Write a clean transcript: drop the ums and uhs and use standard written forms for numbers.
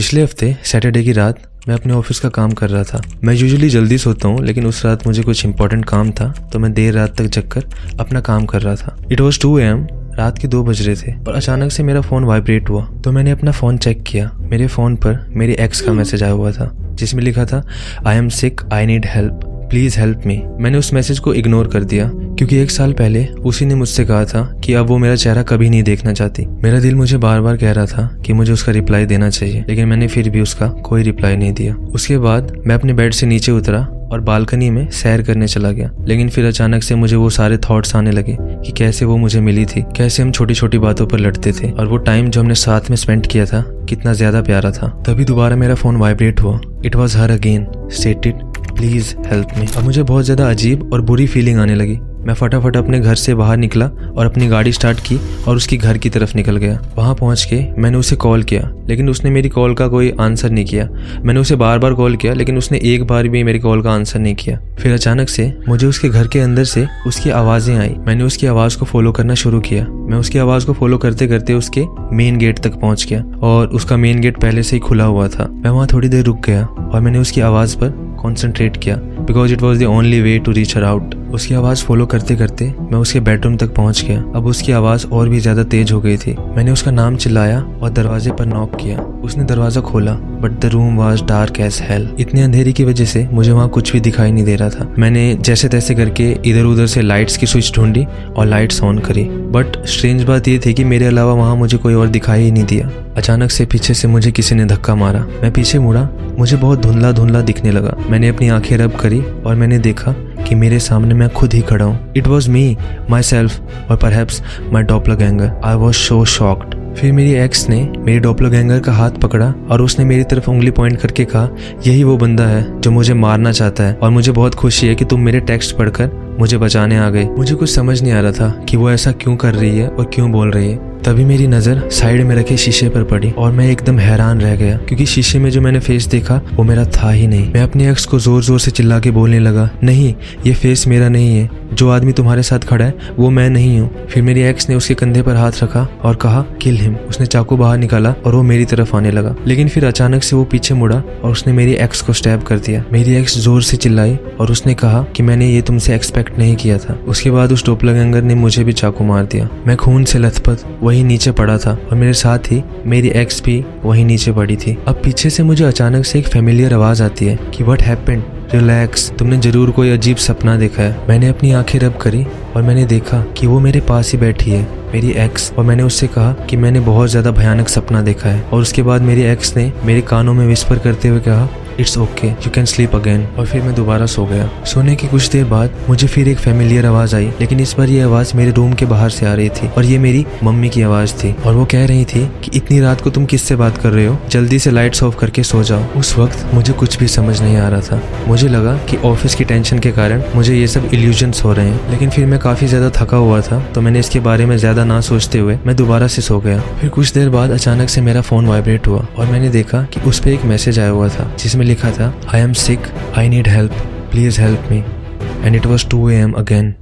पिछले हफ्ते सैटरडे की रात मैं अपने ऑफिस का काम कर रहा था। मैं यूजुअली जल्दी सोता हूँ, लेकिन उस रात मुझे कुछ इंपॉर्टेंट काम था तो मैं देर रात तक जगकर अपना काम कर रहा था। इट वॉज 2 AM, रात के 2 बज रहे थे और अचानक से मेरा फ़ोन वाइब्रेट हुआ तो मैंने अपना फ़ोन चेक किया। मेरे फ़ोन पर मेरे एक्स का मैसेज आया हुआ था जिसमें लिखा था I am sick, I need help, please help me. मैंने उस मैसेज को इग्नोर कर दिया क्योंकि 1 साल पहले उसी ने मुझसे कहा था कि अब वो मेरा चेहरा कभी नहीं देखना चाहती। मेरा दिल मुझे बार बार कह रहा था कि मुझे उसका रिप्लाई देना चाहिए, लेकिन मैंने फिर भी उसका कोई रिप्लाई नहीं दिया। उसके बाद मैं अपने बेड से नीचे उतरा और बालकनी में सैर करने चला गया, लेकिन फिर अचानक से मुझे वो सारे थॉट्स आने लगे कि कैसे वो मुझे मिली थी, कैसे हम छोटी छोटी बातों पर लड़ते थे और वो टाइम जो हमने साथ में स्पेंड किया था कितना ज्यादा प्यारा था। तभी दोबारा मेरा फोन वाइब्रेट हुआ। It was her again, stated please help me. अब मुझे बहुत ज्यादा अजीब और बुरी फीलिंग आने लगी। मैं फटाफट अपने घर से बाहर निकला और अपनी गाड़ी स्टार्ट की और उसकी घर की तरफ निकल गया। वहां पहुंच के मैंने उसे कॉल किया, लेकिन उसने मेरी कॉल का कोई आंसर नहीं किया। मैंने उसे बार बार कॉल किया, लेकिन उसने एक बार भी मेरी कॉल का आंसर नहीं किया। फिर अचानक से मुझे उसके घर के अंदर से उसकी आवाज़ें आई। मैंने उसकी आवाज़ को फॉलो करना शुरू किया। मैं उसकी आवाज़ को फॉलो करते करते उसके मेन गेट तक पहुंच गया और उसका मेन गेट पहले से ही खुला हुआ था। मैं वहाँ थोड़ी देर रुक गया और मैंने उसकी आवाज़ पर कॉन्सेंट्रेट किया because it was the only way to reach her out. उसकी आवाज़ फॉलो करते करते मैं उसके बेडरूम तक पहुंच गया। अब उसकी आवाज़ और भी ज़्यादा तेज हो गई थी। मैंने उसका नाम चिल्लाया और दरवाजे पर नॉक किया। उसने दरवाज़ा खोला but the room was dark as hell. इतने अंधेरी की वजह से मुझे वहाँ कुछ भी दिखाई नहीं दे रहा था। मैंने जैसे तैसे करके इधर उधर से लाइट्स की स्विच ढूंढी और लाइट्स ऑन करी, बट स्ट्रेंज बात ये थी कि मेरे अलावा वहाँ मुझे कोई और दिखाई ही नहीं दिया। अचानक से पीछे से मुझे किसी ने धक्का मारा। मैं पीछे मुड़ा, मुझे बहुत धुंधला धुंधला दिखने लगा। मैंने अपनी आंखें रब करी और मैंने देखा कि मेरे सामने मैं खुद ही खड़ा हूँ। It was me, myself और perhaps my doppelganger. I was so shocked. फिर मेरी एक्स ने मेरे डॉपलरगैंगर का हाथ पकड़ा और उसने मेरी तरफ उंगली पॉइंट करके कहा यही वो बंदा है जो मुझे मारना चाहता है और मुझे बहुत खुशी है कि तुम मेरे टेक्स्ट पढ़कर मुझे बचाने आ गए। मुझे कुछ समझ नहीं आ रहा था कि वो ऐसा क्यों कर रही है और क्यों बोल रही है। तभी मेरी नज़र साइड में रखे शीशे पर पड़ी और मैं एकदम हैरान रह गया क्योंकि शीशे में जो मैंने फेस देखा वो मेरा था ही नहीं। मैं अपने एक्स को जोर जोर से चिल्ला के बोलने लगा, नहीं ये फेस मेरा नहीं है, जो आदमी तुम्हारे साथ खड़ा है वो मैं नहीं हूँ। फिर मेरी एक्स ने उसके कंधे पर हाथ रखा और कहा किल हिम। उसने चाकू बाहर निकाला और वो मेरी तरफ आने लगा, लेकिन फिर अचानक से वो पीछे मुड़ा और उसने मेरी एक्स को स्टैब कर दिया। मेरी एक्स जोर से चिल्लाई और उसने कहा कि मैंने ये तुमसे एक्सपेक्ट नहीं किया था। उसके बाद उस डॉपलरगैंगर ने मुझे भी चाकू मार दिया। मैं खून से लथपथ वही नीचे पड़ा था और मेरे साथ ही मेरी एक्स भी वही नीचे पड़ी थी। अब पीछे से मुझे अचानक से एक फेमिलियर आवाज आती है कि व्हाट हैपेंड, रिलैक्स, तुमने जरूर कोई अजीब सपना देखा है। मैंने अपनी आंखें रब करी और मैंने देखा कि वो मेरे पास ही बैठी है, मेरी एक्स, और मैंने उससे कहा कि मैंने बहुत ज्यादा भयानक सपना देखा है। और उसके बाद मेरी एक्स ने मेरे कानों में विस्पर करते हुए कहा it's okay, you can sleep again. और फिर मैं दोबारा सो गया। सोने की कुछ देर बाद मुझे फिर एक फेमिलियर आवाज आई, लेकिन इस बार ये आवाज मेरे रूम के बाहर से आ रही थी और ये मेरी मम्मी की आवाज थी और वो कह रही थी कि इतनी रात को तुम किससे बात कर रहे हो, जल्दी से लाइट्स ऑफ करके सो जाओ। उस वक्त मुझे कुछ भी समझ नहीं आ रहा था। मुझे लगा कि ऑफिस की टेंशन के कारण मुझे ये सब इल्यूजन्स हो रहे हैं, लेकिन फिर मैं काफी ज्यादा थका हुआ था तो मैंने इसके बारे में ज्यादा ना सोचते हुए मैं दोबारा से सो गया। फिर कुछ देर बाद अचानक से मेरा फोन वाइब्रेट हुआ और मैंने देखा कि उस पर एक मैसेज आया हुआ था जिसमें लिखा था I am sick, I need help, please help me, and it was 2 AM again.